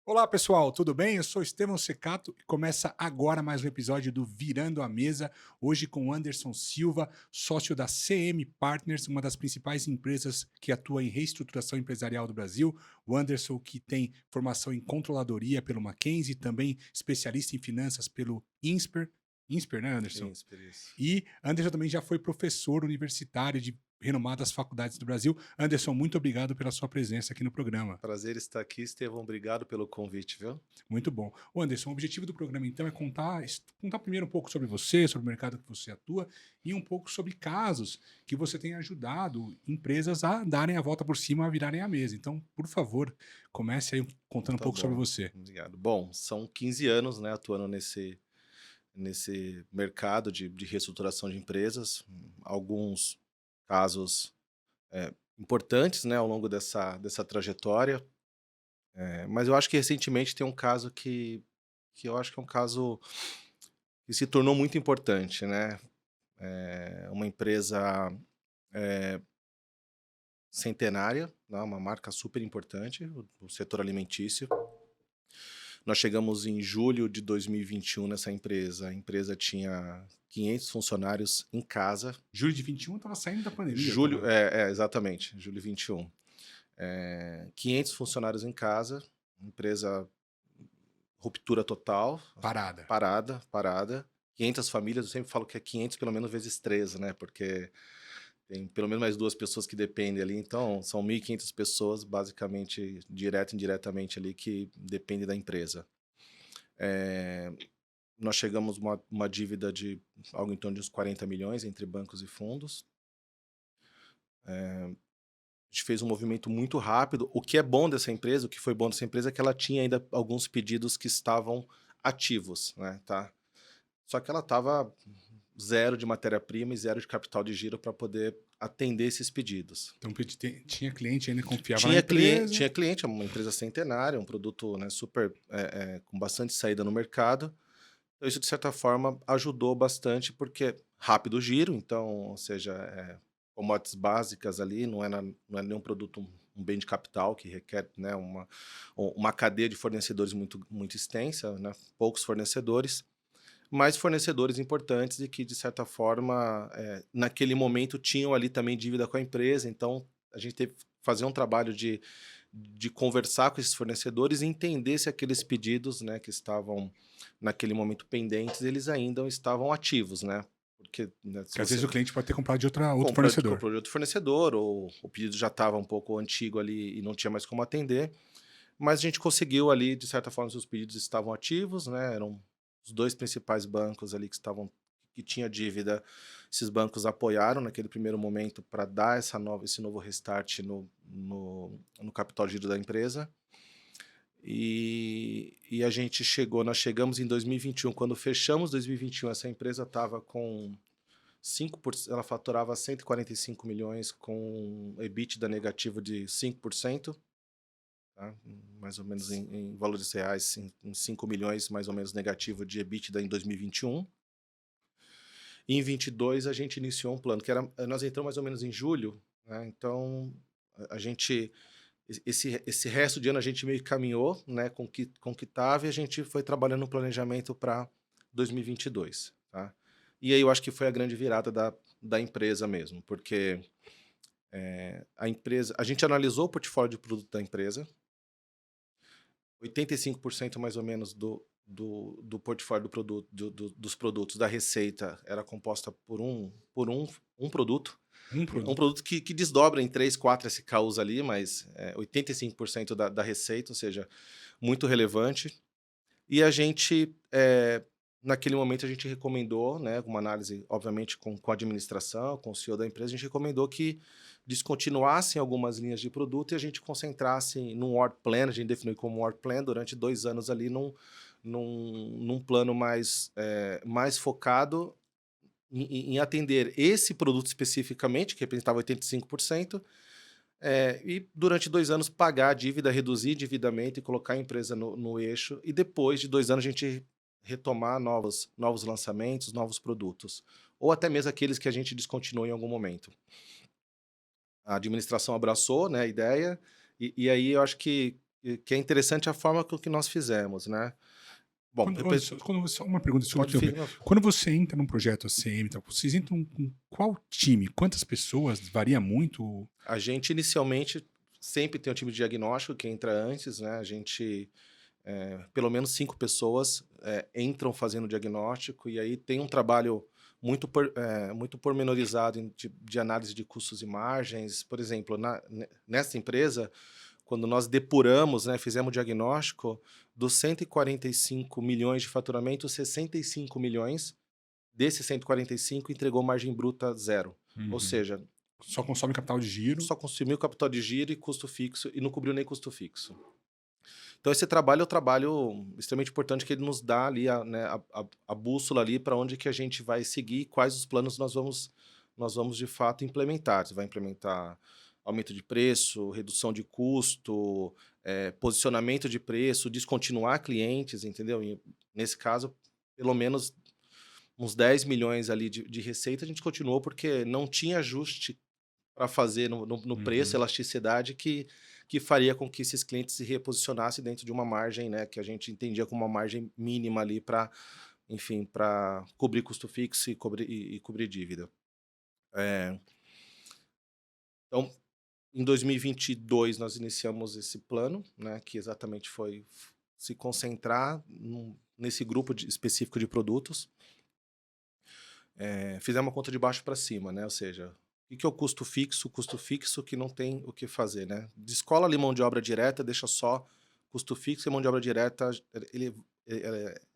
Olá pessoal, tudo bem? Eu sou Estevão Secato e começa agora mais um episódio do Virando a Mesa, hoje com o Anderson Silva, sócio da CM Partners, uma das principais empresas que atua em reestruturação empresarial do Brasil. O Anderson, que tem formação em controladoria pelo Mackenzie, também especialista em finanças pelo INSPER. INSPER, né, Anderson? Isso. E Anderson também já foi professor universitário de renomadas faculdades do Brasil. Anderson, muito obrigado pela sua presença aqui no programa. Prazer estar aqui, Estevão. Obrigado pelo convite, viu? Muito bom. Ô Anderson, o objetivo do programa então é contar primeiro um pouco sobre você, sobre o mercado que você atua e um pouco sobre casos que você tem ajudado empresas a darem a volta por cima, a virarem a mesa. Então, por favor, comece aí contando um Tá pouco sobre bom. você. Obrigado. Bom, são 15 anos, né, atuando nesse mercado de reestruturação de empresas. Alguns casos importantes, né, ao longo dessa trajetória. Mas eu acho que recentemente tem um caso que eu acho que é um caso que se tornou muito importante, né? É uma empresa centenária, né, uma marca super importante, o setor alimentício. Nós chegamos em julho de 2021 nessa empresa. A empresa tinha 500 funcionários em casa. Julho de 21 estava saindo da pandemia, Julho, estava exatamente, julho 21. 500 funcionários em casa, empresa ruptura total, parada. parada. 500 famílias, eu sempre falo que é 500 pelo menos vezes 3, né? Porque tem pelo menos mais duas pessoas que dependem ali, então são 1.500 pessoas, basicamente, direto e indiretamente ali, que dependem da empresa. Nós chegamos a uma dívida de algo em torno de uns 40 milhões entre bancos e fundos. A gente fez um movimento muito rápido. O que é bom dessa empresa, o que foi bom dessa empresa é que ela tinha ainda alguns pedidos que estavam ativos, né, tá? Só que ela estava zero de matéria-prima e zero de capital de giro para poder atender esses pedidos. Então tinha cliente ainda que confiava na Tinha empresa. cliente, é uma empresa centenária, um produto, né, super com bastante saída no mercado. Então, isso, de certa forma, ajudou bastante, porque rápido giro, então, ou seja, commodities básicas ali, não é nenhum produto, um bem de capital que requer, né, uma cadeia de fornecedores muito extensa, né, poucos fornecedores, mas fornecedores importantes e que, de certa forma, naquele momento tinham ali também dívida com a empresa, então a gente teve que fazer um trabalho de conversar com esses fornecedores e entender se aqueles pedidos, né, que estavam naquele momento pendentes, eles ainda estavam ativos, né? Porque, né, se Porque às vezes você o cliente pode ter comprado de outro fornecedor. comprou de outro fornecedor ou o pedido já estava um pouco antigo ali e não tinha mais como atender, mas a gente conseguiu ali, de certa forma, os pedidos estavam ativos, né? Eram os dois principais bancos ali que tinha dívida. Esses bancos apoiaram naquele primeiro momento para dar esse novo restart no capital de giro da empresa. E nós chegamos em 2021, quando fechamos 2021, essa empresa estava com 5%, ela faturava 145 milhões com EBITDA negativo de 5%. Tá? Mais ou menos em valores reais, em 5 milhões mais ou menos negativo de EBITDA em 2021. E em 22 a gente iniciou um plano, nós entramos mais ou menos em julho, né? Então a gente, esse resto de ano a gente meio que caminhou, né, com que estava, e a gente foi trabalhando no planejamento para 2022, tá? E aí eu acho que foi a grande virada da empresa mesmo, porque a gente analisou o portfólio de produto da empresa. 85% mais ou menos do portfólio dos produtos da receita era composta por um produto. Um Um produto. produto que desdobra em 3, 4 SKUs ali, mas 85% da receita, ou seja, muito relevante. E a gente, naquele momento, a gente recomendou, né, uma análise, obviamente, com a administração, com o CEO da empresa, a gente recomendou que descontinuassem algumas linhas de produto e a gente concentrasse num work plan, a gente definiu como work plan durante 2 anos ali, num plano mais focado em atender esse produto especificamente, que representava 85%, e durante 2 anos pagar a dívida, reduzir endividamento e colocar a empresa no eixo, e depois de 2 anos a gente retomar novos lançamentos, novos produtos, ou até mesmo aqueles que a gente descontinuou em algum momento. A administração abraçou, né, a ideia, e aí eu acho que que é interessante a forma com que nós fizemos, né. Bom, Olha só, uma pergunta, desculpa pode interromper. não, Quando você entra num projeto ACM e tal, vocês entram com qual time? Quantas pessoas? Varia muito? a gente inicialmente sempre tem um time de diagnóstico que entra antes, né, a gente, pelo menos 5 pessoas, entram fazendo diagnóstico, e aí tem um trabalho muito pormenorizado de análise de custos e margens. Por exemplo, nessa empresa, quando nós depuramos, né, fizemos o diagnóstico, dos 145 milhões de faturamento, 65 milhões, desses 145 entregou margem bruta zero. Ou Uhum. seja, Só consome capital de giro? só consumiu capital de giro e custo fixo e não cobriu nem custo fixo. Então esse trabalho é um trabalho extremamente importante, que ele nos dá ali a bússola ali para onde que a gente vai seguir, quais os planos nós vamos de fato implementar. Você vai implementar aumento de preço, redução de custo, posicionamento de preço, descontinuar clientes, entendeu? E nesse caso, pelo menos uns 10 milhões ali de receita a gente continuou, porque não tinha ajuste para fazer no preço, Uhum. elasticidade que faria com que esses clientes se reposicionassem dentro de uma margem, né, que a gente entendia como uma margem mínima ali para, enfim, para cobrir custo fixo e cobrir dívida. Eh, então, em 2022 nós iniciamos esse plano, né, que exatamente foi se concentrar nesse grupo específico de produtos. Fizemos uma conta de baixo para cima, né, ou seja, o que é o custo fixo? O custo fixo que não tem o que fazer, né. Descola ali mão de obra direta, deixa só custo fixo, e mão de obra direta, ele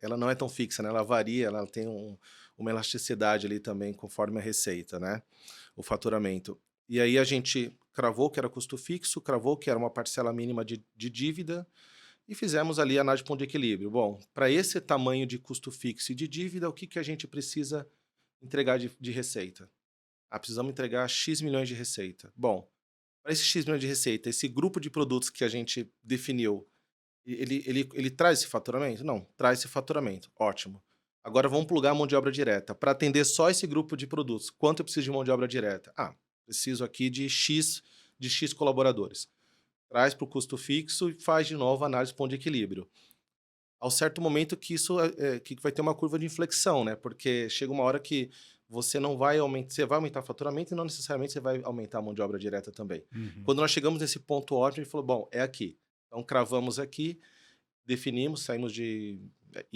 ela não é tão fixa, né, ela varia, ela tem uma elasticidade ali também conforme a receita, né, o faturamento. E aí a gente cravou que era custo fixo, cravou que era uma parcela mínima de dívida, e fizemos ali a análise de ponto de equilíbrio. Bom, para esse tamanho de custo fixo e de dívida, o que que a gente precisa entregar de receita? Ah, precisamos entregar X milhões de receita. Bom, para esse X milhões de receita, esse grupo de produtos que a gente definiu, ele traz esse faturamento? Não, traz esse faturamento. Ótimo. Agora vamos plugar a mão de obra direta. Para atender só esse grupo de produtos, quanto eu preciso de mão de obra direta? Ah, preciso aqui de X colaboradores. Traz para o custo fixo e faz de novo a análise de ponto de equilíbrio. Ao certo momento que isso que vai ter uma curva de inflexão, né, porque chega uma hora que você não vai aumentar, você vai aumentar o faturamento e não necessariamente você vai aumentar a mão de obra direta também. Uhum. Quando nós chegamos nesse ponto ótimo, a gente falou: "Bom, é aqui". Então cravamos aqui, definimos, saímos e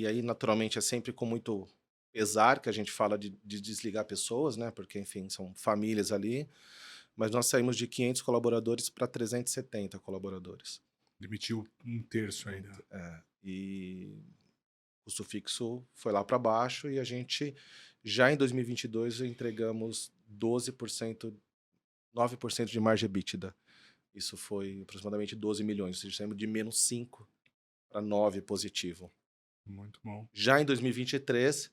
aí naturalmente é sempre com muito pesar que a gente fala de desligar pessoas, né, porque enfim, são famílias ali, mas nós saímos de 500 colaboradores para 370 colaboradores. Demitiu um terço aí da. E custo fixo foi lá para baixo, e a gente já em 2022 entregamos 12%, 9% de margem EBITDA. Isso foi aproximadamente 12 milhões, ou seja, saímos de -5 para 9 positivo. Muito bom. Já em 2023,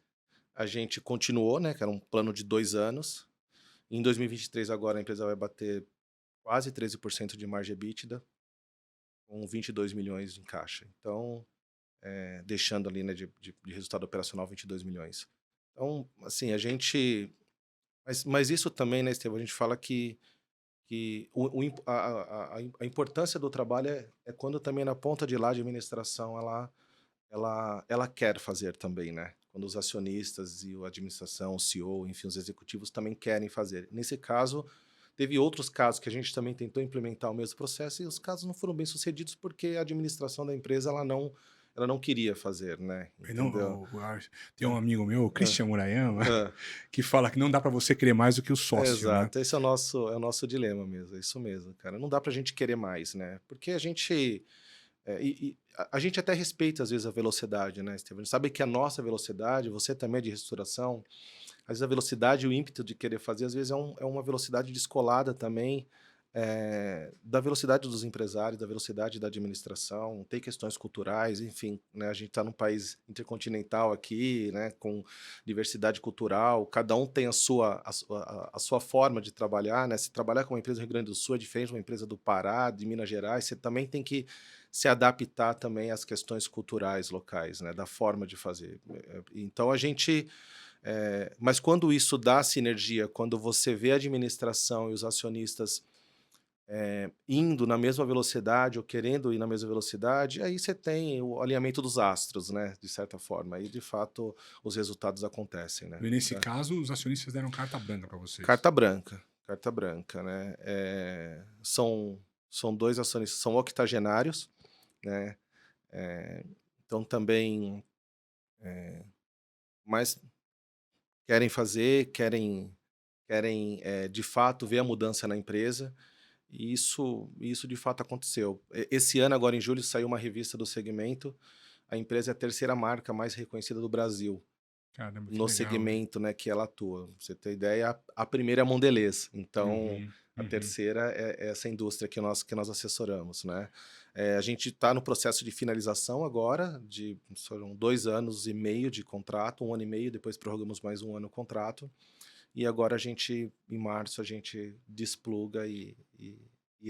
a gente continuou, né, que era um plano de 2 anos. Em 2023 agora a empresa vai bater quase 13% de margem EBITDA, com 22 milhões em caixa. Então, deixando ali, né, de resultado operacional 22 milhões. Então, assim, a gente, mas isso também, né, Estevão, a gente fala que a importância do trabalho é quando também na ponta de lá a administração ela quer fazer também, né? Quando os acionistas e a administração, o CEO, enfim, os executivos também querem fazer. Nesse caso, teve outros casos que a gente também tentou implementar o mesmo processo, e os casos não foram bem sucedidos porque a administração da empresa ela não queria fazer, né? E não, Entendeu? tem um amigo meu, o Hã, Christian Murayama, hã. que fala que não dá para você querer mais do que o sócio, né? Exato, esse é o nosso dilema mesmo, é isso mesmo, cara. Não dá pra gente querer mais, né? Porque a gente, a gente até respeita às vezes a velocidade, né, Estevão? A gente sabe que a nossa velocidade, você também é de restauração, às vezes a velocidade e o ímpeto de querer fazer, às vezes é uma velocidade descolada também, da velocidade dos empresários, da velocidade da administração, tem questões culturais, enfim, né, a gente está num país intercontinental aqui, né, com diversidade cultural, cada um tem a sua forma de trabalhar, né, se trabalhar com uma empresa do Rio Grande do Sul é diferente de uma empresa do Pará, de Minas Gerais, você também tem que se adaptar também às questões culturais locais, né, da forma de fazer. Então a gente, mas quando isso dá sinergia, quando você vê a administração e os acionistas indo na mesma velocidade ou querendo ir na mesma velocidade, aí você tem o alinhamento dos astros, né, de certa forma. Aí, de fato, os resultados acontecem, né? E nesse caso, os acionistas deram carta branca para vocês. Carta branca, né? São dois acionistas, são octogenários, né? Eh, então também, mas querem fazer, querem de fato ver a mudança na empresa. E isso de fato aconteceu. Esse ano, agora em julho, saiu uma revista do segmento. A empresa é a terceira marca mais reconhecida do Brasil Caramba, que no legal, hein? segmento, né, que ela atua. Pra você ter ideia, a primeira é a Mondelez. Então, Uhum, a uhum. terceira é essa indústria que nós assessoramos, né? A gente está no processo de finalização agora, foram 2 anos e meio de contrato, 1 ano e meio, depois prorrogamos mais 1 ano o contrato. E agora em março, a gente despluga e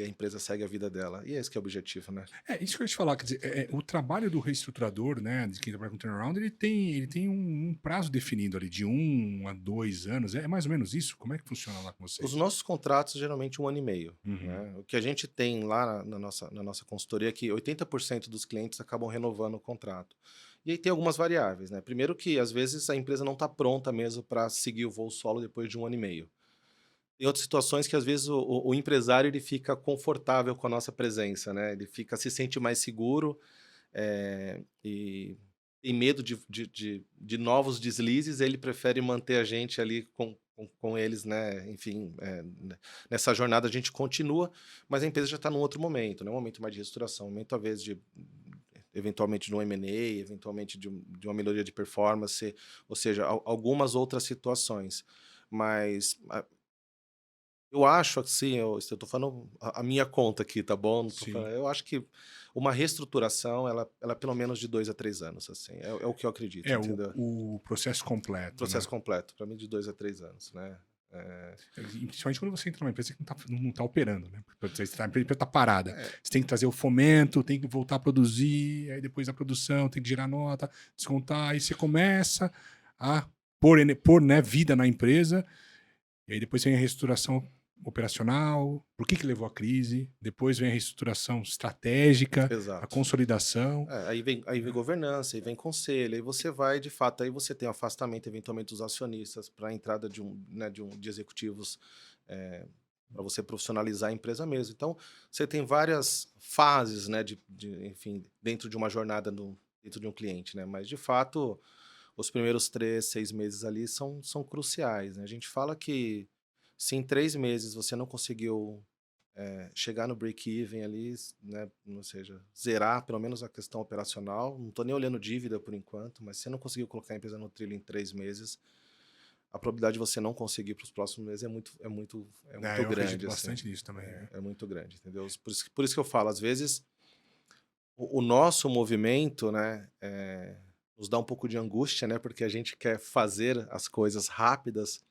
a empresa segue a vida dela. E esse que é o objetivo, né? É, isso que eu ia te falar, quer dizer, o trabalho do reestruturador, né, de quem trabalha com turnaround, ele tem um prazo definido ali, de 1 a 2 anos, é mais ou menos isso? Como é que funciona lá com Os vocês? nossos contratos, geralmente, 1 ano e meio, Uhum. né? O que a gente tem lá na nossa consultoria é que 80% dos clientes acabam renovando o contrato. E aí tem algumas variáveis, né? Primeiro que, às vezes, a empresa não está pronta mesmo para seguir o voo solo depois de 1 ano e meio. Tem outras situações que, às vezes, o empresário ele fica confortável com a nossa presença, né? Ele se sente mais seguro, e tem medo de novos deslizes, ele prefere manter a gente ali com eles, né? Enfim, nessa jornada a gente continua, mas a empresa já está num outro momento, né? Um momento mais de reestruturação, um momento talvez eventualmente de um M&A, eventualmente de uma melhoria de performance, ou seja, algumas outras situações. Mas eu acho assim, eu estou falando a minha conta aqui, tá bom? Não tô Sim. falando, eu acho que uma reestruturação, ela é pelo menos de 2 a 3 anos, assim, é o que eu acredito, É, o, entendeu? o processo completo, né? Processo completo, para mim de 2 a 3 anos, né? É, E principalmente quando você entra numa empresa que não tá operando, né? Porque a empresa está parada. é, Você tem que trazer o fomento, tem que voltar a produzir, aí depois da produção tem que gerar nota, descontar, aí você começa a pôr, né, vida na empresa. E aí depois vem a reestruturação operacional, por que levou à crise, depois vem a reestruturação estratégica, a exato. consolidação, Aí vem né? governança, aí vem conselho, aí você vai, de fato, aí você tem o afastamento, eventualmente, dos acionistas para a entrada de executivos, para você profissionalizar a empresa mesmo. Então, você tem várias fases, né, enfim, dentro de uma jornada, dentro de um cliente, né? Mas, de fato, os primeiros 3, 6 meses ali são cruciais, né? A gente fala que se em 3 meses você não conseguiu chegar no break-even ali, né, ou seja, zerar pelo menos a questão operacional, não estou nem olhando dívida por enquanto, mas se você não conseguiu colocar a empresa no trilho em 3 meses, a probabilidade de você não conseguir para os próximos meses é muito Eu acredito grande, assim, bastante nisso também, viu? é muito grande, entendeu? Por isso que eu falo, às vezes, o nosso movimento, né, nos dá um pouco de angústia, né, porque a gente quer fazer as coisas rápidas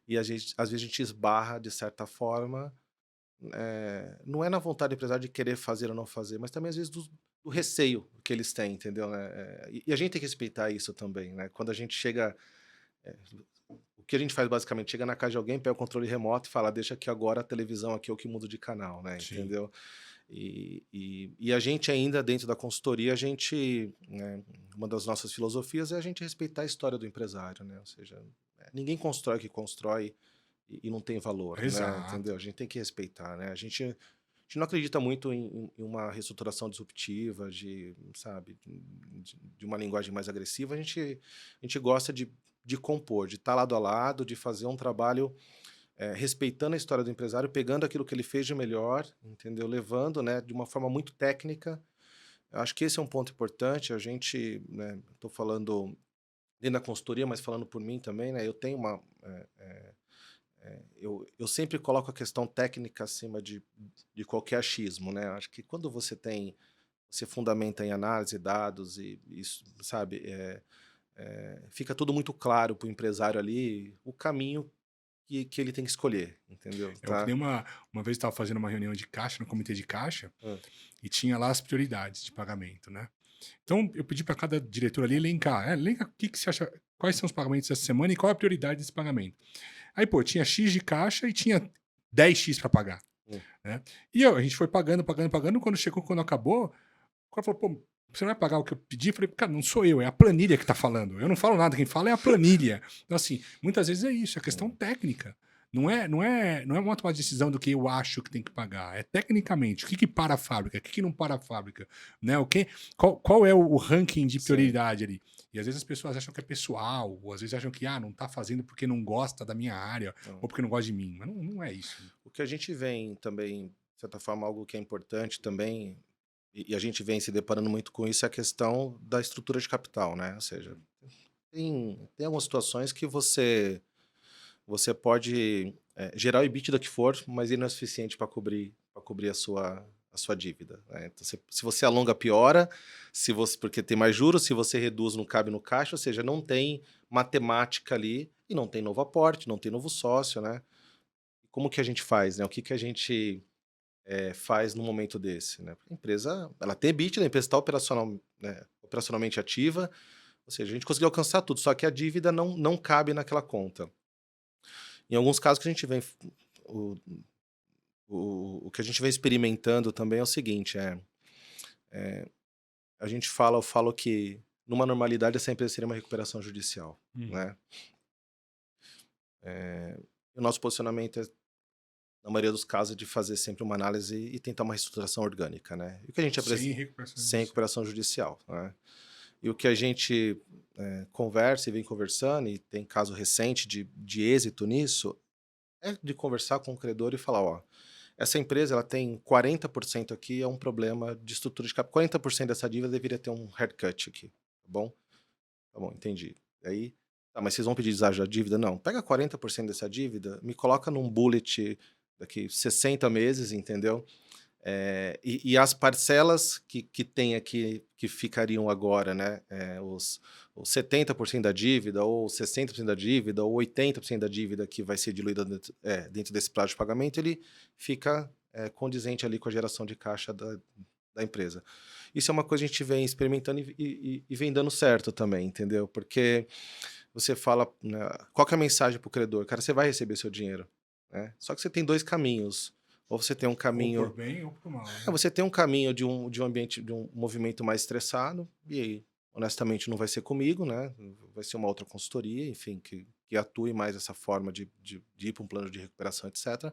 e às vezes a gente esbarra, de certa forma, não é na vontade do empresário de querer fazer ou não fazer, mas também às vezes do receio que eles têm, entendeu, né? E a gente tem que respeitar isso também, né? Quando a gente chega, eh, o que a gente faz basicamente, chega na casa de alguém, pega o controle remoto e fala, deixa que agora a televisão aqui é o que muda de canal, né? Sim. Entendeu? E a gente ainda, dentro da consultoria, né, uma das nossas filosofias é a gente respeitar a história do empresário, né? Ou seja, ninguém constrói o que constrói e não tem valor, né? Exato. Entendeu? A gente tem que respeitar, né? A gente não acredita muito em uma reestruturação disruptiva, sabe, de uma linguagem mais agressiva. A gente gosta de compor, de estar lado a lado, de fazer um trabalho respeitando a história do empresário, pegando aquilo que ele fez de melhor, entendeu? Levando, né, de uma forma muito técnica. Eu acho que esse é um ponto importante. A gente, né, estou falando dentro da consultoria, mas falando por mim também, né? Eu tenho eu sempre coloco a questão técnica acima de qualquer achismo, né? Acho que quando você fundamenta em análise, dados e isso, sabe, fica tudo muito claro para o empresário ali o caminho que ele tem que escolher, entendeu? É o que nem Tá? uma vez eu estava fazendo uma reunião de caixa, no comitê de caixa, Hum, e tinha lá as prioridades de pagamento, né? Então eu pedi para cada diretor ali elencar, elenca o que, que você acha, quais são os pagamentos dessa semana e qual é a prioridade desse pagamento. Aí, pô, tinha X de caixa e tinha 10x para pagar. Hum. né? A gente foi pagando, pagando, pagando. Quando acabou, o cara falou, pô, você não vai pagar o que eu pedi? Eu falei, cara, não sou eu, é a planilha que tá falando. Eu não falo nada, quem fala é a planilha. Então, assim, muitas vezes é isso, é questão Hum. técnica. Não é uma tomada de decisão do que eu acho que tem que pagar. É tecnicamente, o que para a fábrica, o que não para a fábrica, né? Qual é o ranking de Sim. prioridade ali? E às vezes as pessoas acham que é pessoal, ou às vezes acham que não tá fazendo porque não gosta da minha área, Não. ou porque não gosta de mim. Mas não é isso. O que a gente vem também, de certa forma, algo que é importante também, e a gente vem se deparando muito com isso, é a questão da estrutura de capital, né? Ou seja, tem algumas situações que você pode gerar o EBITDA que for, mas ele não é suficiente para cobrir a sua dívida, né? Então, se você alonga, piora, porque tem mais juros, se você reduz, não cabe no caixa, ou seja, não tem matemática ali e não tem novo aporte, não tem novo sócio, né? Como que a gente faz, né? O que a gente faz no momento desse, né? A empresa, ela tem EBITDA, a empresa está operacionalmente ativa, ou seja, a gente conseguiu alcançar tudo, só que a dívida não cabe naquela conta. Em alguns casos que a gente vem, o, o que a gente vem experimentando também é o seguinte, eu falo que numa normalidade essa empresa seria uma recuperação judicial, né? O nosso posicionamento é, na maioria dos casos, de fazer sempre uma análise e tentar uma reestruturação orgânica, né? E o que a gente Sem recuperação sem judicial. recuperação judicial, né? E o que a gente conversa e vem conversando, e tem caso recente de êxito nisso, é de conversar com o credor e falar, ó, essa empresa ela tem 40% aqui, é um problema de estrutura de capital, 40% dessa dívida deveria ter um haircut aqui, tá bom? Tá bom, entendi. Aí, tá, mas vocês vão pedir deságio da dívida? Não, pega 40% dessa dívida, me coloca num bullet daqui 60 meses, entendeu? E as parcelas que tem aqui, que ficariam agora, né? Os 70% da dívida, ou 60% da dívida, ou 80% da dívida que vai ser diluída dentro desse prazo de pagamento, ele fica condizente ali com a geração de caixa da empresa. Isso é uma coisa que a gente vem experimentando e vem dando certo também, entendeu? Porque você fala, né, qual que é a mensagem para o credor? Cara, você vai receber seu dinheiro, né? Só que você tem dois caminhos. Ou você tem um Ou por caminho bem ou por mal, né? você tem um caminho de um ambiente, de um movimento mais estressado, e aí, honestamente, não vai ser comigo, né? Vai ser uma outra consultoria, enfim, que atue mais essa forma de ir para um plano de recuperação, etc.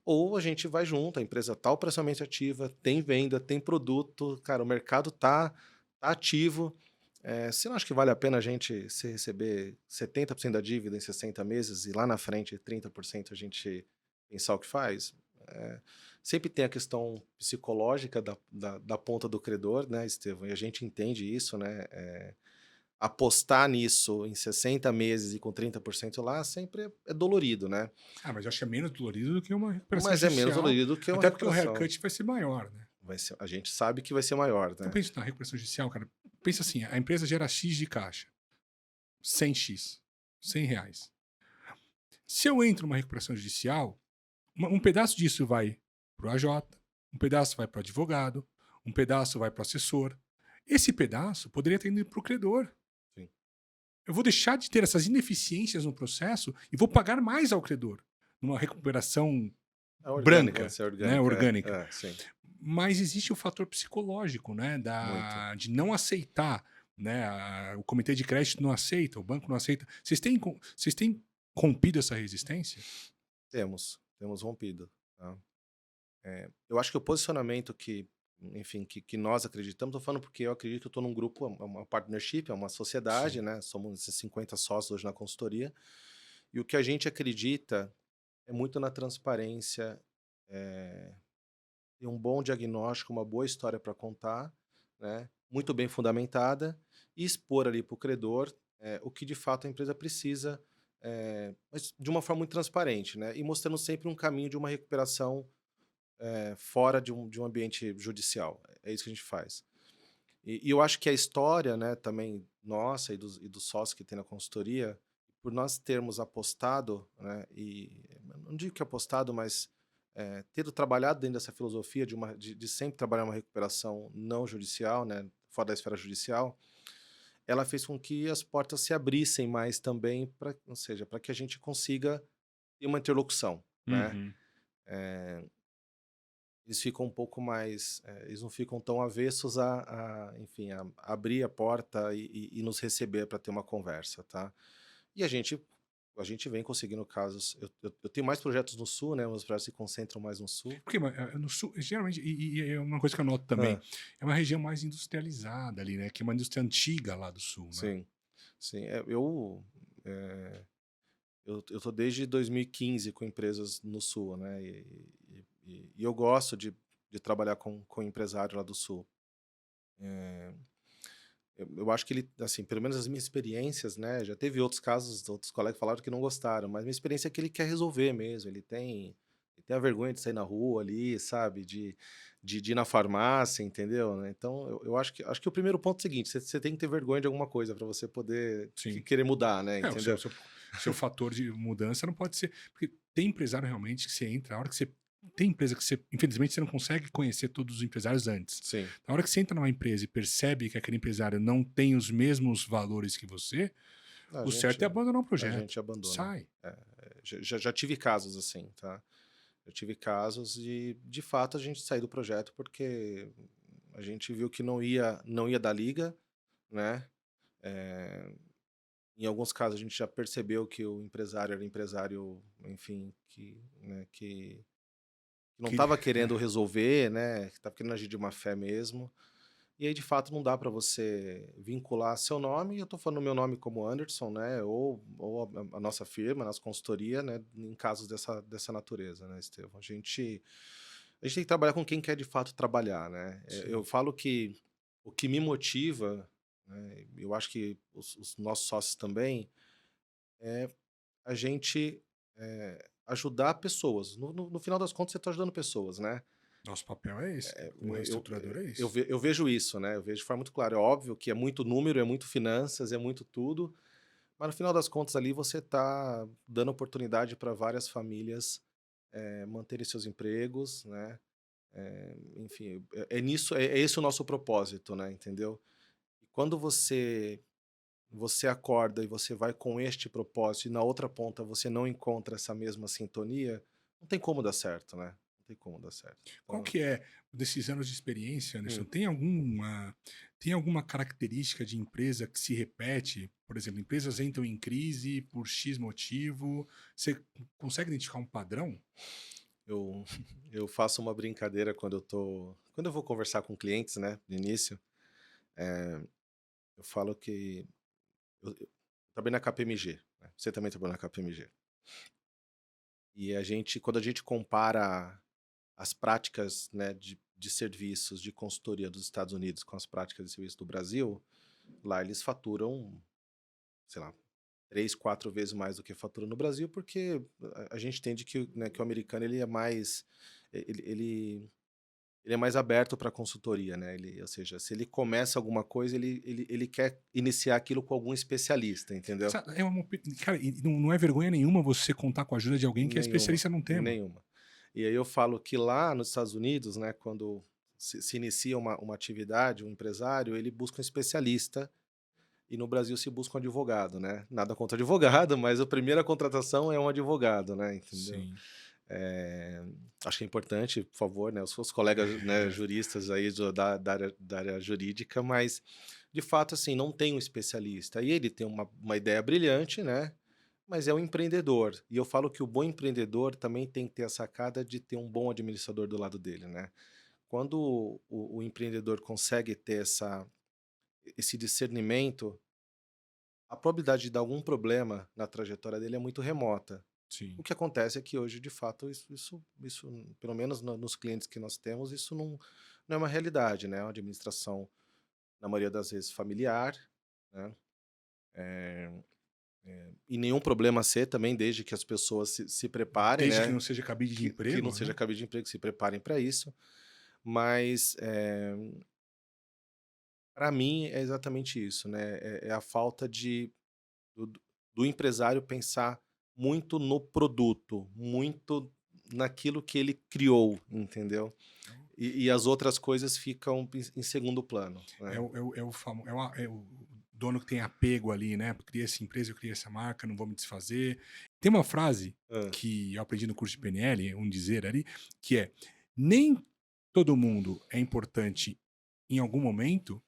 Ou a gente vai junto, a empresa está operacionalmente ativa, tem venda, tem produto, cara, o mercado tá ativo. Você não acha que vale a pena a gente se receber 70% da dívida em 60 meses e lá na frente 30% a gente pensar o que faz? É, sempre tem a questão psicológica da ponta do credor, né, Estevão? E a gente entende isso, né? Apostar nisso em 60 meses e com 30% lá sempre é dolorido, né? Mas eu acho que é menos dolorido do que uma recuperação Mas é menos judicial, dolorido do que uma até porque o recuperação. haircut vai ser maior, né? A gente sabe que vai ser maior, Então né? pensa na recuperação judicial, cara. Pensa assim, a empresa gera X de caixa, 100x, R$ 100. Se eu entro numa recuperação judicial, um pedaço disso vai para o AJ, um pedaço vai para o advogado, um pedaço vai para o assessor. Esse pedaço poderia ter ido para o credor. Sim. Eu vou deixar de ter essas ineficiências no processo e vou pagar mais ao credor numa recuperação É orgânica, vai branca, ser né, orgânica. orgânica. Sim, Mas existe o fator psicológico, né, muito. de não aceitar, né, o comitê de crédito não aceita, o banco não aceita. Vocês têm rompido essa resistência? Temos rompido, tá? Eu acho que o posicionamento enfim, que nós acreditamos, estou falando porque eu acredito que eu estou num grupo, uma partnership, é uma sociedade, Sim. né? Somos esses 50 sócios hoje na consultoria, e o que a gente acredita é muito na transparência, ter um bom diagnóstico, uma boa história para contar, né? Muito bem fundamentada, e expor ali para o credor o que de fato a empresa precisa, mas de uma forma muito transparente, né? E mostrando sempre um caminho de uma recuperação fora de um ambiente judicial. É isso que a gente faz. E eu acho que a história, né, também nossa e dos sócios que tem na consultoria, por nós termos apostado, né, e não digo que apostado, mas ter trabalhado dentro dessa filosofia de sempre trabalhar uma recuperação não judicial, né, fora da esfera judicial, ela fez com que as portas se abrissem mais também, ou seja, para que a gente consiga ter uma interlocução, né? Uhum. eles ficam um pouco mais, eles não ficam tão avessos enfim, a abrir a porta e nos receber para ter uma conversa, tá? E a gente vem conseguindo casos. Eu tenho mais projetos no sul, né? Meus projetos se concentram mais no sul. Porque no sul, geralmente, e é uma coisa que eu noto também, Ah, é uma região mais industrializada ali, né? Que é uma indústria antiga lá do sul, né? sim, sim. É, eu tô desde 2015 com empresas no sul, né? E eu gosto de trabalhar com empresário lá do sul. É, eu acho que ele, assim, pelo menos as minhas experiências, né? Já teve outros casos, outros colegas falaram que não gostaram, mas minha experiência é que ele quer resolver mesmo. Ele tem a vergonha de sair na rua ali, sabe? De ir na farmácia, entendeu? Né? Então, eu acho que o primeiro ponto é o seguinte: você tem que ter vergonha de alguma coisa para você poder Sim. querer mudar, né? É, o seu, Entendeu? seu fator de mudança não pode ser. Porque tem empresário realmente que você entra, a hora que você. Tem empresa que você, infelizmente, você não consegue conhecer todos os empresários antes. Sim. Na hora que você entra numa empresa e percebe que aquele empresário não tem os mesmos valores que você, A o certo é gente, abandonar o a projeto. gente abandona. Sai. Já tive casos assim, tá? Eu tive casos de fato, a gente saiu do projeto porque a gente viu que não ia dar liga, né? Eh, Em alguns casos a gente já percebeu que o empresário era empresário, enfim, né, que não Que, estava querendo resolver, né? Que estava querendo agir de má fé mesmo. E aí, de fato, não dá para você vincular seu nome, e eu estou falando meu nome como Anderson, né? Ou a nossa firma, a nossa consultoria, né? Em casos dessa natureza, né, Estevão? A gente tem que trabalhar com quem quer de fato trabalhar, né? Eu sim. falo que o que me motiva, né, eu acho que os nossos sócios também, é a gente ajudar pessoas. No final das contas, você está ajudando pessoas, né? Nosso papel é esse. Como Eu, reestruturador é eu, isso. ve- eu vejo isso, né? Eu vejo de forma muito clara. É óbvio que é muito número, é muito finanças, é muito tudo, mas no final das contas ali você está dando oportunidade para várias famílias manterem seus empregos, né? Enfim, é esse o nosso propósito, né? Entendeu? E quando você acorda e você vai com este propósito e na outra ponta você não encontra essa mesma sintonia, não tem como dar certo, né? Não tem como dar certo. Qual Então, que é, desses anos de experiência, Anderson, hum, tem alguma característica de empresa que se repete? Por exemplo, empresas entram em crise por X motivo. Você consegue identificar um padrão? eu, eu faço uma brincadeira quando eu vou conversar com clientes, né, no início, eu falo que eu trabalhei na KPMG, né? Você também trabalhou na KPMG. E quando a gente compara as práticas, né, de serviços de consultoria dos Estados Unidos com as práticas de serviço do Brasil, lá eles faturam, sei lá, 3, 4 vezes mais do que fatura no Brasil, porque a gente entende que, né, que o americano ele é mais ele é mais aberto para consultoria, né? Ou seja, se ele começa alguma coisa, ele quer iniciar aquilo com algum especialista, entendeu? É cara, e não é vergonha nenhuma você contar com a ajuda de alguém que é Nenhuma, especialista num tema. nenhuma. E aí eu falo que lá nos Estados Unidos, né, quando se inicia uma atividade, um empresário, ele busca um especialista, e no Brasil se busca um advogado, né? Nada contra advogado, mas a primeira contratação é um advogado, né? Entendeu? Sim. É, acho que é importante, por favor, né, os colegas, né, juristas aí da área jurídica, mas de fato, assim, não tem um especialista. E ele tem uma ideia brilhante, né? Mas é um empreendedor. E eu falo que o bom empreendedor também tem que ter a sacada de ter um bom administrador do lado dele, né? Quando o empreendedor consegue ter esse discernimento, a probabilidade de dar algum problema na trajetória dele é muito remota. O Sim. que acontece é que hoje, de fato, isso pelo menos nos clientes que nós temos, isso não é uma realidade, né? É uma administração, na maioria das vezes, familiar, né? E nenhum problema a ser também, desde que as pessoas se preparem, Desde que né? não seja cabide de Que não emprego, seja né? cabide de emprego, se preparem para isso. Mas, para mim, é exatamente isso, né? É a falta do, do empresário pensar muito no produto, muito naquilo que ele criou, entendeu? E as outras coisas ficam em segundo plano, É né? o, é o, é o, famo- é o dono que tem apego ali, né? Criei essa empresa, eu criei essa marca, não vou me desfazer. Tem uma frase Hã. que eu aprendi no curso de PNL, um dizer ali, que é: nem todo mundo é importante em algum momento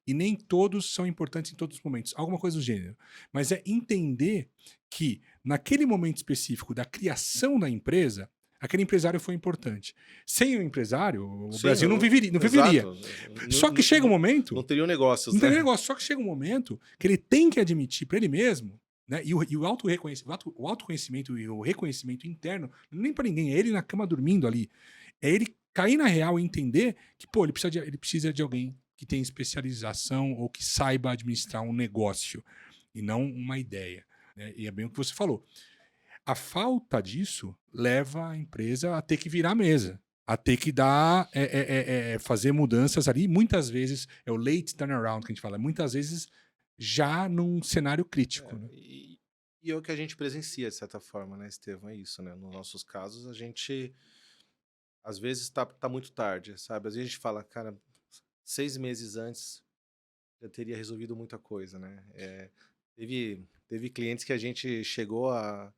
e nem todos são importantes em todos os momentos. Alguma coisa do gênero. Mas é entender que naquele momento específico da criação da empresa, aquele empresário foi importante. Sem o empresário, o Sim, Brasil não viveria. Não viveria. exato. Só que chega um Não momento, teriam negócios, não tem né? negócio, só que chega um momento que ele tem que admitir para ele mesmo, né? E o autoconhecimento e o reconhecimento interno, nem para ninguém, é ele na cama dormindo ali. É ele cair na real e entender que, pô, ele precisa de alguém que tenha especialização ou que saiba administrar um negócio e não uma ideia, né? E é bem o que você falou. A falta disso leva a empresa a ter que virar a mesa, a ter que dar, fazer mudanças ali. Muitas vezes é o late turnaround que a gente fala, muitas vezes já num cenário crítico, né? E é o que a gente presencia, de certa forma, né, Estevão? É isso, né? Nos nossos casos, a gente, às vezes, tá muito tarde, sabe? Às vezes a gente fala, cara, 6 meses antes já teria resolvido muita coisa, né? Teve clientes que a gente chegou a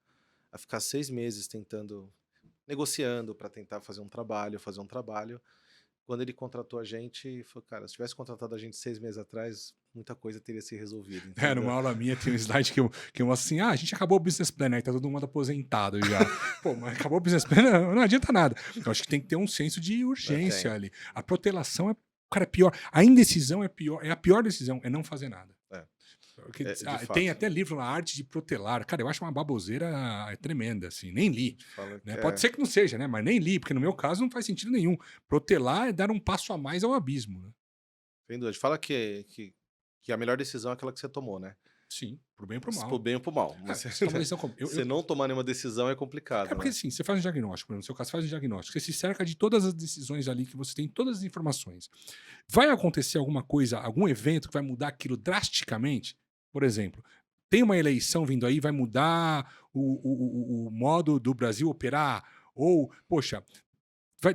ficar 6 meses tentando, negociando para tentar fazer um trabalho. Quando ele contratou a gente, falou, cara, se tivesse contratado a gente 6 meses atrás, muita coisa teria se resolvido, É, numa entendeu? aula minha tem um slide que eu mostro assim, a gente acabou o business plan, aí tá todo mundo aposentado já. Pô, mas acabou o business plan, não adianta nada. Eu acho que tem que ter um senso de urgência Tem. ali. A protelação cara, é pior. A indecisão é pior, é a pior decisão, é não fazer nada. Porque, De tem fato. até livro na arte de protelar. Cara, eu acho uma baboseira tremenda, assim, nem li. Fala Né? que Pode ser que não seja, né? Mas nem li, porque no meu caso não faz sentido nenhum. Protelar é dar um passo a mais ao abismo, né? Sem dúvida. Fala que a melhor decisão é aquela que você tomou, né? Sim, pro bem e pro Pro mal. bem ou pro mal. Mas Você toma uma decisão como? você não tomar nenhuma decisão é É complicado, porque né? assim, você faz um diagnóstico, por exemplo, no seu caso, faz um diagnóstico, você se cerca de todas as decisões ali que você tem, todas as informações. Vai acontecer alguma coisa, algum evento que vai mudar aquilo drasticamente? Por exemplo, tem uma eleição vindo aí, vai mudar o modo do Brasil operar? Ou, poxa,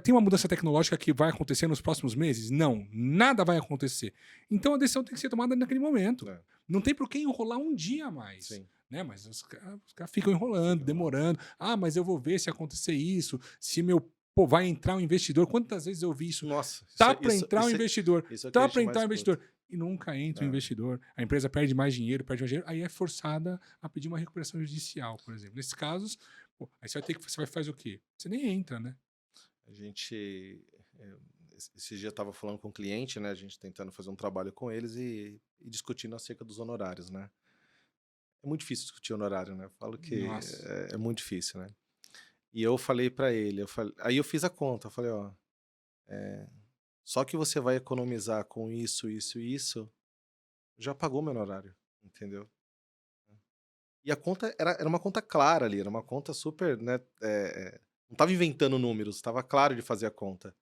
tem uma mudança tecnológica que vai acontecer nos próximos meses? Não, nada vai acontecer. Então a decisão tem que ser tomada naquele momento. É, Não tem por que enrolar um dia a mais. sim. Né? Mas os caras ficam enrolando, demorando. Ah, mas eu vou ver se acontecer isso, se meu. Pô, vai entrar um investidor. Quantas vezes eu vi isso? Nossa, Tá para entrar um investidor. isso é o que a Tá gente para mais entrar um escuta. investidor. E nunca entra o É. investidor. A empresa perde mais dinheiro, aí é forçada a pedir uma recuperação judicial, por exemplo. Nesses casos, pô, aí você vai ter que. Você vai fazer o quê? Você nem entra, né? A gente. Esse dia eu estava falando com um cliente, né? A gente tentando fazer um trabalho com eles e discutindo acerca dos honorários, né? É muito difícil discutir honorário, né? Eu falo que Nossa. é muito difícil, né? E eu falei para ele, aí eu fiz a conta, eu falei, ó, só que você vai economizar com isso, isso e isso, já pagou meu honorário, entendeu? E a conta era uma conta clara ali, era uma conta super, né? Não estava inventando números, estava claro de fazer a conta.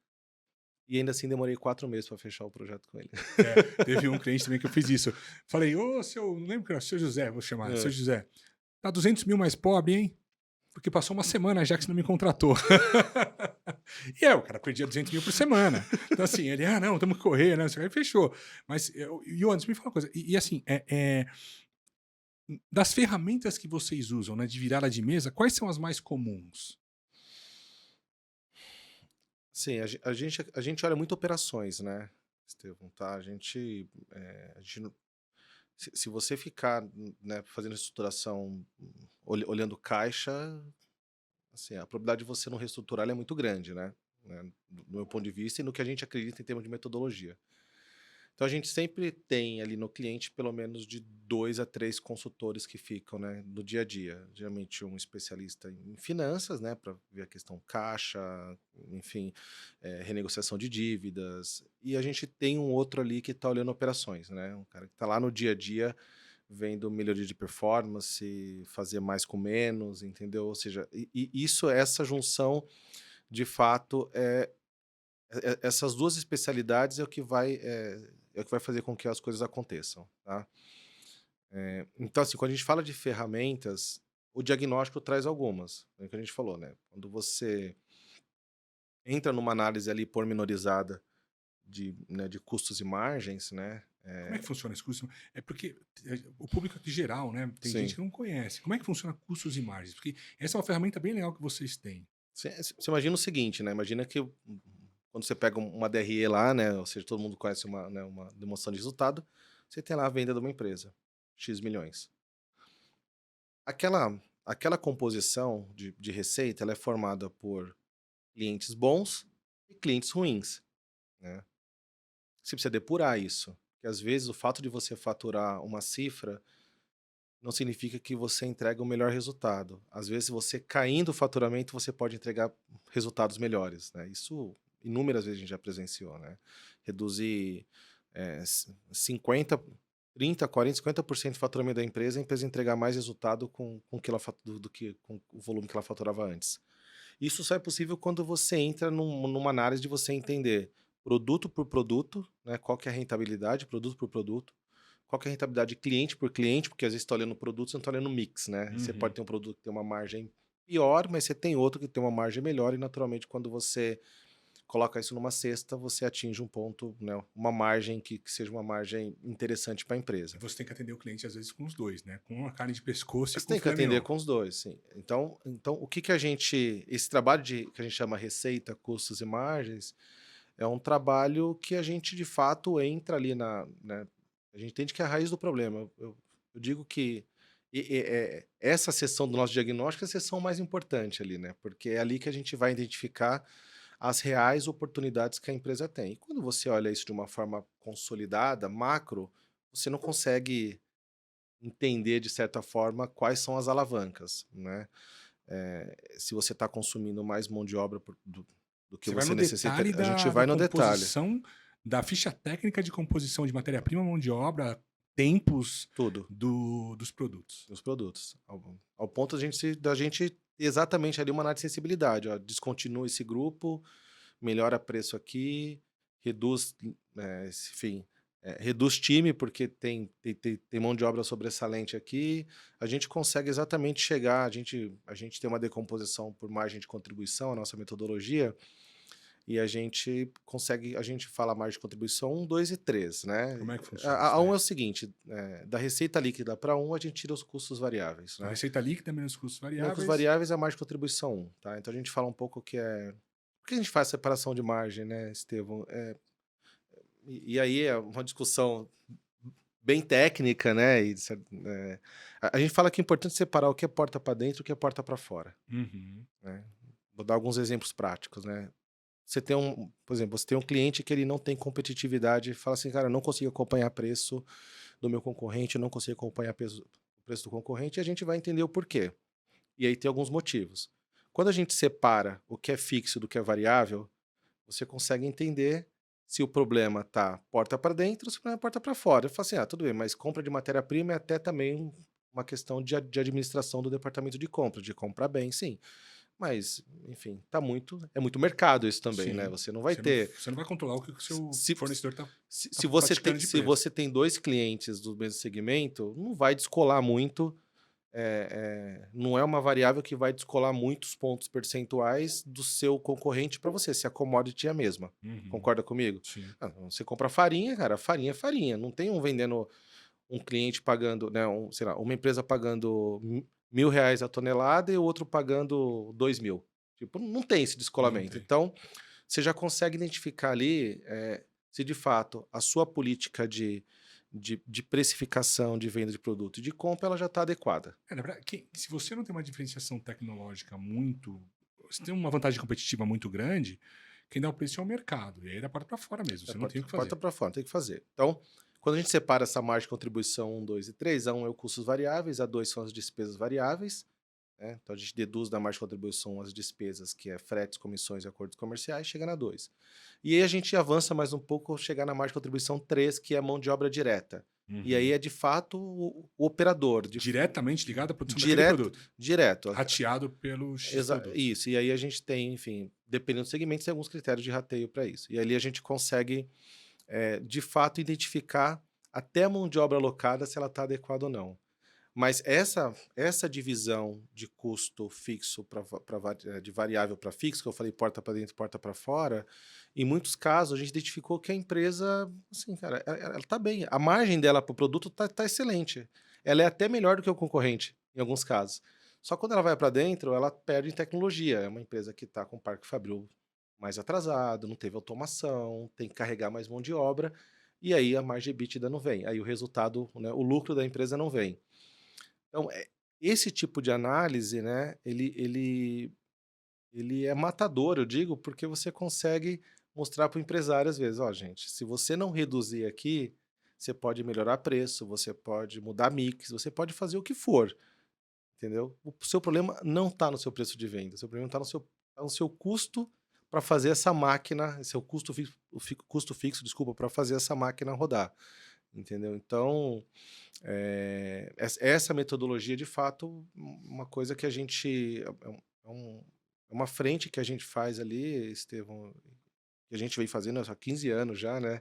E ainda assim demorei 4 meses para fechar o projeto com ele. Teve um cliente também que eu fiz isso. Falei, ô, não lembro que era, seu José, vou chamar, É. seu José, tá 200 mil mais pobre, hein? Porque passou uma semana já que você não me contratou. E o cara perdia 200 mil por semana. Então, assim, ele, não, temos que correr, né? Aí fechou. Mas, e o Anderson, me fala uma coisa, e assim, das ferramentas que vocês usam, né, de virada de mesa, quais são as mais comuns? Sim, a gente olha muito operações, né, Estevão, tá? A gente não- se você ficar, né, fazendo estruturação, olhando caixa, assim, a probabilidade de você não reestruturar ela é muito grande, né, do meu ponto de vista e no que a gente acredita em termos de metodologia. Então a gente sempre tem ali no cliente pelo menos de 2 a 3 consultores que ficam, né, no dia a dia. Geralmente um especialista em finanças, né, para ver a questão caixa, enfim, renegociação de dívidas. E a gente tem um outro ali que está olhando operações, né, um cara que está lá no dia a dia vendo melhoria de performance, fazer mais com menos, entendeu? Ou seja, essa junção, de fato, essas duas especialidades é o que vai fazer com que as coisas aconteçam, tá? Então, assim, quando a gente fala de ferramentas, o diagnóstico traz algumas, é o que a gente falou, né? Quando você entra numa análise ali pormenorizada de custos e margens, né? Como é que funciona esse custo? É porque o público aqui geral, né? Tem Sim. gente que não conhece. Como é que funciona custos e margens? Porque essa é uma ferramenta bem legal que vocês têm. Você imagina o seguinte, né? Imagina que quando você pega uma DRE lá, né, ou seja, todo mundo conhece uma demonstração de resultado, você tem lá a venda de uma empresa, X milhões. Aquela composição de receita, ela é formada por clientes bons e clientes ruins, né? Você precisa depurar isso, porque às vezes o fato de você faturar uma cifra não significa que você entrega o melhor resultado. Às vezes, você caindo o faturamento, você pode entregar resultados melhores, né? Isso inúmeras vezes a gente já presenciou, né? Reduzir 50, 30, 40, 50% do faturamento da empresa, a empresa entregar mais resultado com que ela, do que com o volume que ela faturava antes. Isso só é possível quando você entra numa análise de você entender produto por produto, né? Qual que é a rentabilidade, produto por produto, qual que é a rentabilidade cliente por cliente, porque às vezes você está olhando o produto, você não está olhando o mix, né? Você pode ter um produto que tem uma margem pior, mas você tem outro que tem uma margem melhor, e naturalmente quando você coloca isso numa cesta, você atinge um ponto, né? Uma margem que seja uma margem interessante para a empresa. Você tem que atender o cliente, às vezes, com os dois, né? Com a carne de pescoço e Você com o tem que filé atender mignon. com os dois, sim. Então o que a gente, esse trabalho que a gente chama receita, custos e margens, é um trabalho que a gente de fato entra ali né, a gente entende que é a raiz do problema. Eu digo que essa sessão do nosso diagnóstico é a sessão mais importante ali, né? Porque é ali que a gente vai identificar as reais oportunidades que a empresa tem. E quando você olha isso de uma forma consolidada, macro, você não consegue entender, de certa forma, quais são as alavancas, né? Se você está consumindo mais mão de obra do que Você vai você no necessita, detalhe a gente da vai no detalhe. composição, da ficha técnica de composição de matéria-prima, mão de obra, tempos Tudo. dos produtos. Dos produtos. Ao ponto da gente exatamente ali uma análise de sensibilidade. Ó, descontinua esse grupo, melhora preço aqui, reduz, enfim, reduz time porque tem mão de obra sobressalente aqui. A gente consegue exatamente chegar, a gente tem uma decomposição por margem de contribuição, a nossa metodologia, e a gente fala margem de contribuição 1, 2 e 3, né? Como é que funciona A isso 1 é daí? o seguinte, da receita líquida para 1, a gente tira os custos variáveis, A né? receita líquida menos custos Menos variáveis. variáveis é a margem de contribuição 1, tá? Então a gente fala um pouco que é... Por que a gente faz separação de margem, né, Estevão? E aí é uma discussão bem técnica, né? A gente fala que é importante separar o que é porta para dentro e o que é porta para fora, Uhum. né? Vou dar alguns exemplos práticos, né? Por exemplo, você tem um cliente que ele não tem competitividade e fala assim, cara, eu não consigo acompanhar preço do meu concorrente, eu não consigo acompanhar o preço do concorrente, e a gente vai entender o porquê. E aí tem alguns motivos. Quando a gente separa o que é fixo do que é variável, você consegue entender se o problema está porta para dentro ou se o problema é porta para fora. Eu falo assim, tudo bem, mas compra de matéria-prima é até também uma questão de administração do departamento de compra, de comprar bem, sim. Mas, enfim, é muito mercado isso também, né? Sim. Você não vai ter... Você não vai controlar o que o seu Se, fornecedor está se você tem, praticando de se preço. você tem dois clientes do mesmo segmento, não vai descolar muito, não é uma variável que vai descolar muitos pontos percentuais do seu concorrente para você, se a commodity é a mesma. Uhum. Concorda comigo? Sim. Você compra farinha, cara, farinha é farinha. Não tem um vendendo, um cliente pagando, né, sei lá, uma empresa pagando R$ 1.000 a tonelada e o outro pagando 2.000. Tipo, não tem esse Não descolamento. tem. Então, você já consegue identificar ali se de fato a sua política de precificação, de venda de produto e de compra, ela já está adequada. Se você não tem uma diferenciação tecnológica muito. Você tem uma vantagem competitiva muito grande, quem dá o preço é o mercado. E aí é da porta para fora mesmo. Você não tem o que fazer. Porta para fora, tem que fazer. Então, quando a gente separa essa margem de contribuição 1, 2 e 3, A1 é o custos variáveis, A2 são as despesas variáveis, né? Então a gente deduz da margem de contribuição as despesas, que é fretes, comissões e acordos comerciais, chega na 2. E aí a gente avança mais um pouco, chegar na margem de contribuição 3, que é a mão de obra direta. E aí Uhum. é de fato o operador. Diretamente ligado à produção daquele Direto, produto. direto. Rateado pelo X produtos. Isso. E aí a gente tem, enfim, dependendo do segmento, tem alguns critérios de rateio para isso. E ali a gente consegue, de fato, identificar até a mão de obra alocada se ela está adequada ou não. Mas essa divisão de custo fixo de variável para fixo, que eu falei porta para dentro, porta para fora, em muitos casos a gente identificou que a empresa, assim, cara, ela está bem. A margem dela para o produto tá excelente. Ela é até melhor do que o concorrente, em alguns casos. Só quando ela vai para dentro, ela perde em tecnologia. É uma empresa que está com o Parque Fabril mais atrasado, não teve automação, tem que carregar mais mão de obra, e aí a margem EBITDA não vem. Aí o resultado, né, o lucro da empresa não vem. Então, esse tipo de análise, né, ele é matador, eu digo, porque você consegue mostrar para o empresário às vezes, ó, gente, se você não reduzir aqui, você pode melhorar preço, você pode mudar mix, você pode fazer o que for, entendeu? O seu problema não está no seu preço de venda, o seu problema está no seu custo para fazer essa máquina, seu custo fixo, desculpa, para fazer essa máquina rodar, entendeu? Então, essa metodologia, de fato, uma coisa que a gente é um- é uma frente que a gente faz ali, Estevão, que a gente vem fazendo há 15 anos já, né?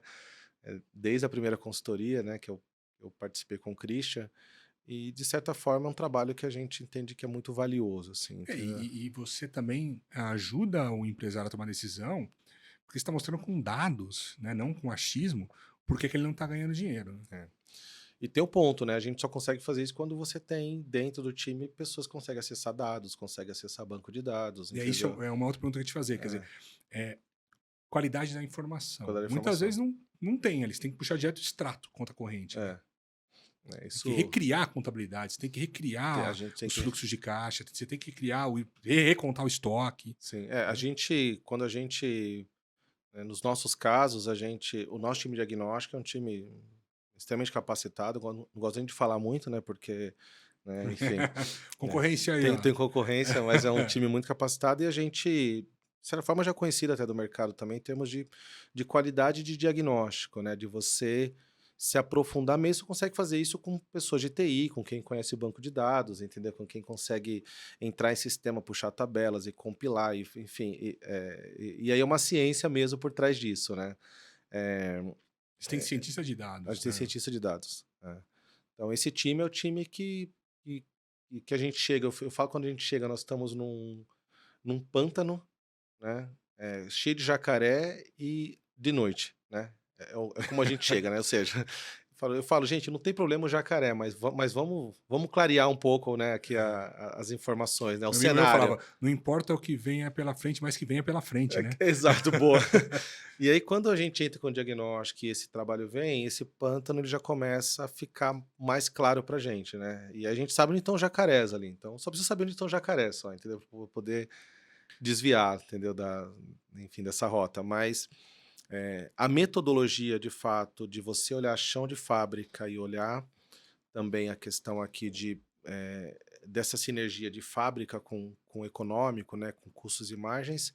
Desde a primeira consultoria, né, que eu participei com o Christian, e de certa forma é um trabalho que a gente entende que é muito valioso, assim, entendeu? E você também ajuda o empresário a tomar decisão, porque você está mostrando com dados, né, não com achismo, por que que ele não está ganhando dinheiro. Né? É. E tem o ponto, né? A gente só consegue fazer isso quando você tem dentro do time pessoas que conseguem acessar dados, conseguem acessar banco de dados, E aí isso entendeu? é uma outra pergunta que eu ia te fazer, quer dizer, é, qualidade da informação. Quando a Muitas informação. vezes não tem, eles têm que puxar direto o extrato conta corrente. Né? Tem que Isso recriar a contabilidade, você tem que a recriar gente tem os que. fluxos de caixa, você tem que criar, recontar o estoque. Sim, Né? quando a gente, nos nossos casos, o nosso time diagnóstico é um time extremamente capacitado, não gosto nem de falar muito, né, porque, né, enfim, né, Concorrência aí, tem, ó. tem concorrência, mas é um time muito capacitado e a gente, de certa forma, já conhecido até do mercado também, em termos de qualidade de diagnóstico, né, de você se aprofundar mesmo, você consegue fazer isso com pessoas de TI, com quem conhece o banco de dados, entendeu? Com quem consegue entrar em sistema, puxar tabelas e compilar, enfim, e aí é uma ciência mesmo por trás disso, né? É, Você tem cientista de a dados. gente tem Né? cientista de dados. Então, esse time é o time que, que a gente chega. Eu falo quando a gente chega, nós estamos num pântano, né? Cheio de jacaré e de noite, né? É como a gente chega, né? Ou seja, eu falo, gente, não tem problema o jacaré, mas vamos clarear um pouco, né, aqui as informações, né? O Um amigo meu cenário. falava, não importa o que venha pela frente, mas que venha pela frente, né? Exato, boa. E aí, quando a gente entra com o diagnóstico e esse trabalho vem, esse pântano ele já começa a ficar mais claro pra gente, né? E a gente sabe onde estão os jacarés ali. Então, só precisa saber onde estão os jacarés, só, entendeu? Pra poder desviar, entendeu? Enfim, dessa rota. Mas a metodologia, de fato, de você olhar chão de fábrica e olhar também a questão aqui dessa sinergia de fábrica com o econômico, né? Com custos e margens,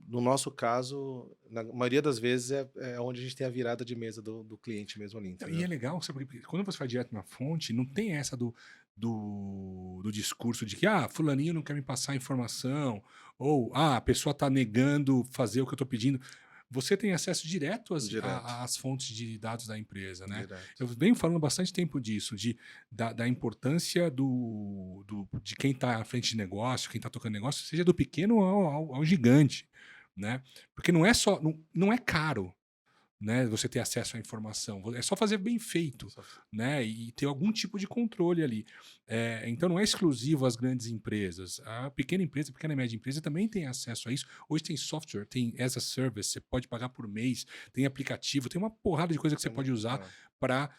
no nosso caso, na maioria das vezes é onde a gente tem a virada de mesa do cliente mesmo ali, E é entendeu? legal, sabe, porque quando você vai direto na fonte, não tem essa do discurso de que, fulaninho não quer me passar informação, ou, a pessoa está negando fazer o que eu estou pedindo. Você tem acesso direto Direto, às fontes de dados da empresa, né? direto. Eu venho falando bastante tempo disso, da importância de quem está à frente de negócio, quem está tocando negócio, seja do pequeno ao gigante, né? Porque não é caro, né, você ter acesso à informação. É só fazer bem feito, né, e ter algum tipo de controle ali. Então não é exclusivo às grandes empresas. A pequena empresa, a pequena e média empresa também tem acesso a isso. Hoje tem software, tem as a service, você pode pagar por mês, tem aplicativo, tem uma porrada de coisa que você pode usar para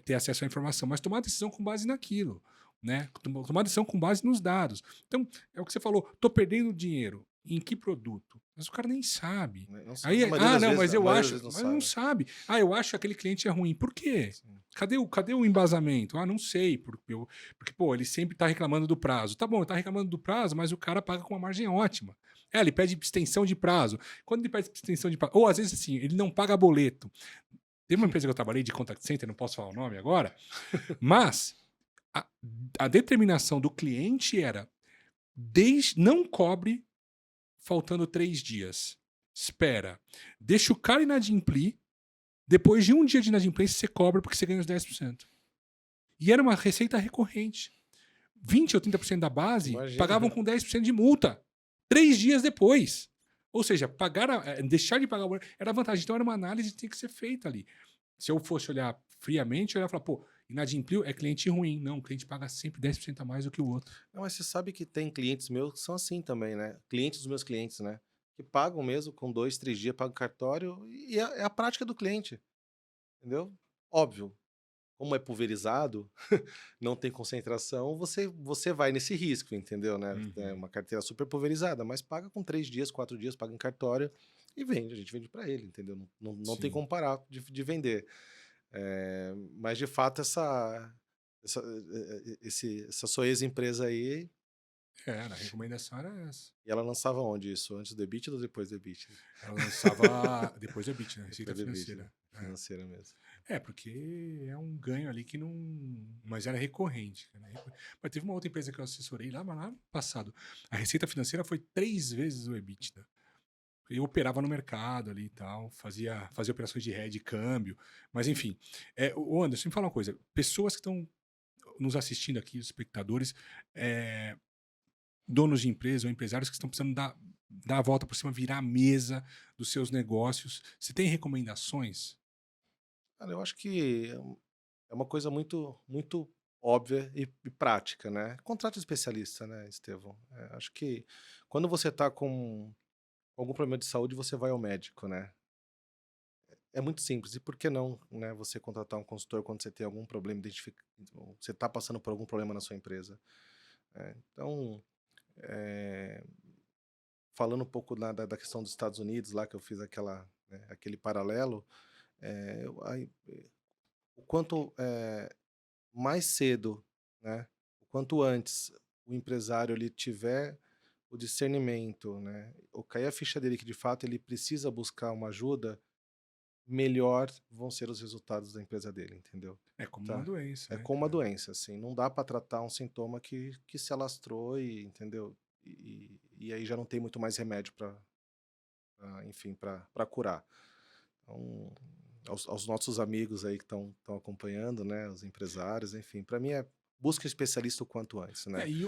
ter acesso à informação, mas tomar decisão com base naquilo. Né? Tomar decisão com base nos dados. Então, é o que você falou, estou perdendo dinheiro. Em que produto? Mas o cara nem sabe. Não sabe. Aí, Na maioria das não, vezes, mas a eu maioria das acho. vezes não Mas não sabe. sabe. Eu acho que aquele cliente é ruim. Por quê? Sim. Cadê o embasamento? Não sei. Porque, pô, ele sempre tá reclamando do prazo. Tá bom, ele tá reclamando do prazo, mas o cara paga com uma margem ótima. Ele pede extensão de prazo. Quando ele pede extensão de prazo, ou às vezes assim, ele não paga boleto. Teve uma empresa que eu trabalhei de contact center, não posso falar o nome agora, mas a determinação do cliente era não cobre faltando 3 dias. Espera. Deixa o cara inadimplir. Depois de um dia de inadimplência, você cobra porque você ganha os 10%. E era uma receita recorrente. 20% ou 30% da base pagavam com 10% de multa. 3 dias depois. Ou seja, deixar de pagar o boleto era vantagem. Então era uma análise que tinha que ser feita ali. Se eu fosse olhar friamente, eu ia falar, pô, Inadimpliu é cliente ruim. Não, o cliente paga sempre 10% a mais do que o outro. Não, mas você sabe que tem clientes meus que são assim também, né? Clientes dos meus clientes, né? Que pagam mesmo com 2, 3 dias, pagam cartório, e é a prática do cliente, entendeu? Óbvio, como é pulverizado, não tem concentração, você vai nesse risco, entendeu, né? É Uhum. uma carteira super pulverizada, mas paga com 3 dias, 4 dias, paga em cartório e vende, a gente vende para ele, entendeu? Não tem Sim. como parar de vender. Mas de fato essa sua ex-empresa aí, Era, a recomendação era essa. e ela lançava onde isso? Antes do EBITDA ou depois do EBITDA? Ela lançava depois do EBIT, né? Receita Depois do EBITDA, financeira. É. financeira mesmo. Porque é um ganho ali que não. Mas era recorrente. Né? Mas teve uma outra empresa que eu assessorei lá, mas lá no passado. A receita financeira foi 3 vezes o EBITDA. Eu operava no mercado ali e tal, fazia operações de hedge, câmbio. Mas enfim. O Anderson, me fala uma coisa. Pessoas que estão nos assistindo aqui, os espectadores, é, donos de empresa ou empresários que estão precisando dar a volta por cima, virar a mesa dos seus negócios. Você tem recomendações? Cara, eu acho que é uma coisa muito óbvia e prática, né? Contrate um especialista, né, Estevão? Acho que quando você está com algum problema de saúde, você vai ao médico, né? É muito simples. E por que não, né, você contratar um consultor quando você tem algum problema, você está passando por algum problema na sua empresa? Então, é, falando um pouco da questão dos Estados Unidos, lá que eu fiz aquele paralelo, o quanto mais cedo, né, o quanto antes o empresário ele tiver o discernimento, né, ou cair a ficha dele que de fato ele precisa buscar uma ajuda, melhor vão ser os resultados da empresa dele, entendeu? É como uma Tá? doença, É né, como uma cara? doença, assim, não dá para tratar um sintoma que se alastrou e, entendeu? E aí já não tem muito mais remédio para, enfim, para curar. Então, aos nossos amigos aí que estão acompanhando, né, os empresários, enfim, para mim busca especialista o quanto antes, né? E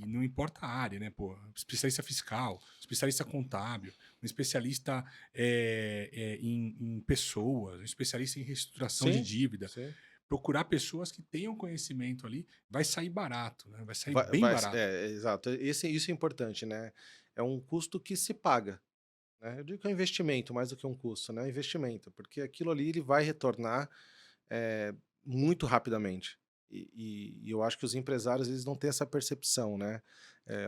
não importa a área, né, pô? Especialista fiscal, especialista contábil, um especialista em pessoas, um especialista em reestruturação de Sim, dívida. sim. Procurar pessoas que tenham conhecimento ali vai sair barato, né? Vai sair Vai, bem vai, barato. exato. Isso é importante, né? É um custo que se paga, né? Eu digo que é um investimento mais do que um custo, né? É um investimento, porque aquilo ali ele vai retornar eh, muito rapidamente. E eu acho que os empresários eles não têm essa percepção, né?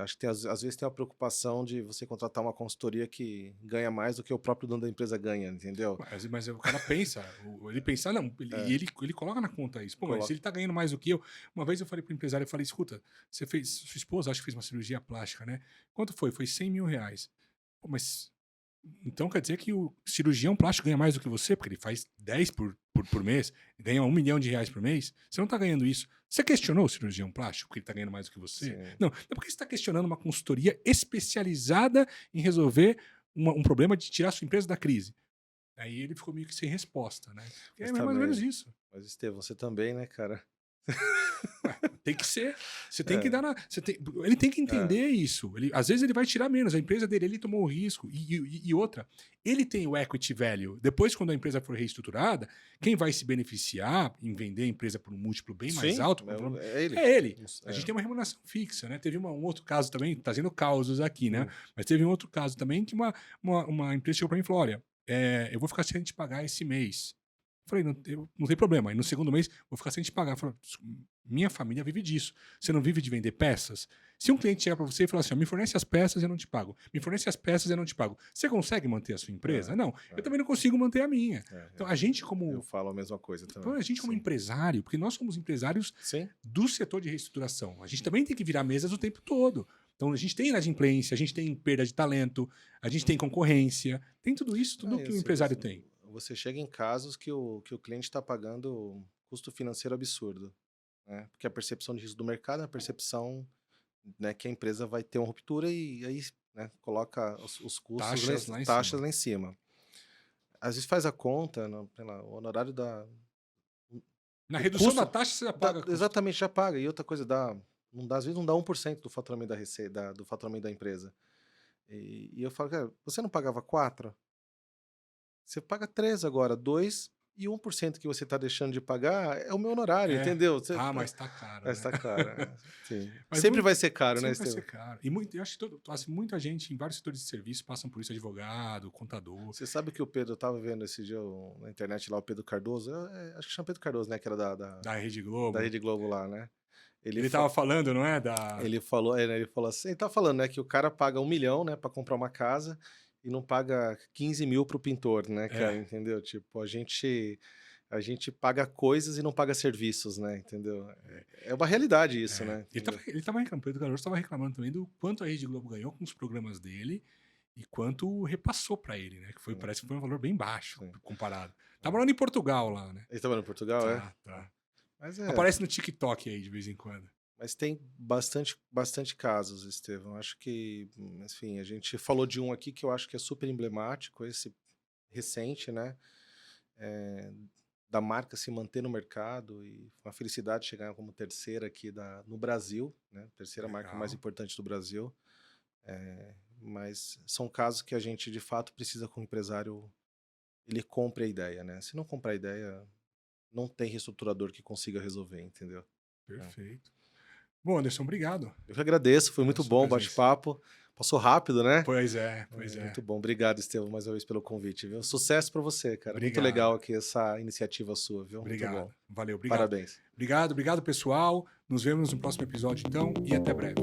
Acho que às vezes tem a preocupação de você contratar uma consultoria que ganha mais do que o próprio dono da empresa ganha, entendeu? Mas o cara pensa, ele pensa, não, É, ele coloca na conta isso. Pô, mas se coloca. ele tá ganhando mais do que eu. Uma vez eu falei pro empresário, eu falei, escuta, você fez, sua esposa acho que fez uma cirurgia plástica, né? Quanto foi? Foi 100 mil reais. Pô, mas então quer dizer que o cirurgião plástico ganha mais do que você, porque ele faz 10 por mês, ganha 1 milhão de reais por mês. Você não tá ganhando isso. Você questionou o cirurgião plástico, porque ele tá ganhando mais do que você? Sim. Não, é porque você está questionando uma consultoria especializada em resolver um problema de tirar sua empresa da crise. Aí ele ficou meio que sem resposta, né? É Mas mais ou menos também, isso. mas Estevão, você também, né, cara? Ué, tem que ser. Você tem que É, dar na. Ele tem que é, entender isso. Às vezes ele vai tirar menos. A empresa dele, ele tomou o risco. E outra, ele tem o equity value. Depois, quando a empresa for reestruturada, quem vai se beneficiar em vender a empresa por um múltiplo bem mais sim, alto é ele. é ele. A gente É. tem uma remuneração fixa, né? Teve um outro caso também, trazendo causos aqui, né? Hum. Mas teve um outro caso também que uma empresa chegou para mim e falou: olha, eu vou ficar sem te pagar esse mês. Falei, não tem problema. Aí no segundo mês, vou ficar sem te pagar. Falei, minha família vive disso. Você não vive de vender peças? Se um cliente chegar para você e falar assim, ó, me fornece as peças, eu não te pago. Me fornece as peças, eu não te pago. Você consegue manter a sua empresa? É, Não. Eu é, também não consigo manter a minha. é, Então, a gente eu como, falo a mesma coisa então, também. a gente como Sim. empresário, porque nós somos empresários Sim. do setor de reestruturação, a gente também tem que virar mesas o tempo todo. Então, a gente tem inadimplência, a gente tem perda de talento, a gente tem concorrência, tem tudo isso, tudo É, que o assim, empresário tem. você chega em casos que o cliente está pagando um custo financeiro absurdo, né? Porque a percepção de risco do mercado é a percepção, né, que a empresa vai ter uma ruptura e aí, né, coloca os custos, Taxas lá em taxas cima. lá em cima. Às vezes faz a conta, sei lá, o honorário Na o redução da custo, taxa, você já paga custo. exatamente, já paga. E outra coisa, às vezes não dá 1% do faturamento da receita, do faturamento da empresa. E eu falo, cara, você não pagava 4? Você paga 3 agora, 2 E 1% que você está deixando de pagar é o meu honorário, É. entendeu? Mas tá caro, Mas né? tá caro. Sim. Mas Sempre vai ser caro, né, sempre vai ser Estevam? caro. E eu acho que assim, muita gente em vários setores de serviço passam por isso, advogado, contador. Você sabe que o Pedro, eu tava vendo esse dia na internet lá, o Pedro Cardoso, acho que chama Pedro Cardoso, né, que era Da Rede da Globo. Rede Globo lá, né? Ele, Ele fa- tava falando, não é? Da... ele falou assim, ele tá falando, né, que o cara paga 1 milhão, né, pra comprar uma casa e não paga 15 mil pro pintor, né, cara, É, entendeu? Tipo, a gente paga coisas e não paga serviços, né, entendeu? É uma realidade isso, é. né, entendeu? Ele tava reclamando, Pedro Cardoso estava reclamando também do quanto a Rede Globo ganhou com os programas dele e quanto repassou pra ele, né? Que foi, Sim, parece que foi um valor bem baixo sim. comparado. Tá morando em Portugal lá, né? Ele tá morando em Portugal, é? Tá. Mas Aparece no TikTok aí de vez em quando. Mas tem bastante casos, Estevão. Acho que, enfim, a gente falou de um aqui que eu acho que é super emblemático, esse recente, né? eh, da marca se manter no mercado e uma felicidade chegar como terceira aqui no Brasil, né? Terceira marca mais Legal. importante do Brasil. Mas são casos que a gente, de fato, precisa com o empresário, ele compre a ideia, né? Se não comprar a ideia, não tem reestruturador que consiga resolver, entendeu? É. Perfeito. Bom, Anderson, obrigado Eu que agradeço, foi pela muito sua bom o presença. bate-papo. Passou rápido, né? Pois é, pois é. Muito bom. Obrigado, Estevam, mais uma vez pelo convite, viu? Sucesso para você, cara. Muito Obrigado. legal aqui essa iniciativa sua, viu? Muito Obrigado. bom. Valeu, obrigado. Parabéns. Obrigado, pessoal. Nos vemos no próximo episódio, então, e até breve.